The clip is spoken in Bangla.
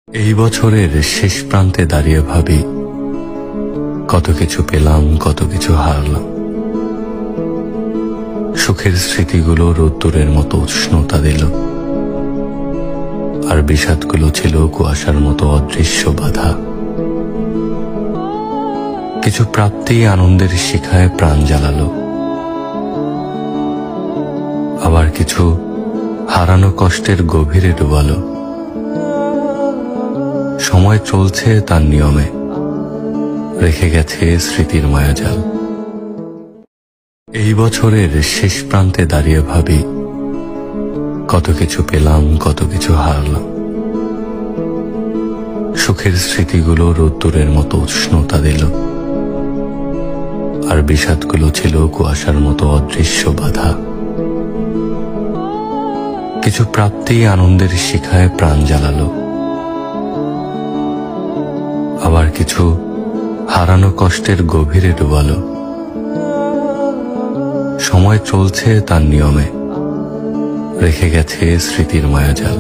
এই বছরের শেষ প্রান্তে দাঁড়িয়ে ভাবি, কত কিছু পেলাম, কত কিছু হারলাম। সুখের স্মৃতিগুলো রোদ্দুরের মতো উষ্ণতা দিল, আর বিষাদগুলো ছিল কুয়াশার মতো অদৃশ্য বাধা। কিছু প্রাপ্তি আনন্দের শিখায় প্রাণ জ্বালালো, আবার কিছু হারানো কষ্টের গভীরে ডুবালো। সময় চলছে তার নিয়মে, রেখে গেছে স্মৃতির মায়াজাল। এই বছরের শেষ প্রান্তে দাঁড়িয়ে ভাবি, কত কিছু পেলাম, কত কিছু হারলাম। সুখের স্মৃতিগুলো রোদ্দুরের মতো উষ্ণতা দিল, আর বিষাদগুলো ছিল কুয়াশার মতো অদৃশ্য বাধা। কিছু প্রাপ্তি আনন্দের শিখায় প্রাণ জ্বালালো, আবার কিছু হারানো কষ্টের গভীরে ডুবালো। সময় চলছে তার নিয়মে, রেখে গেছে স্মৃতির মায়াজাল।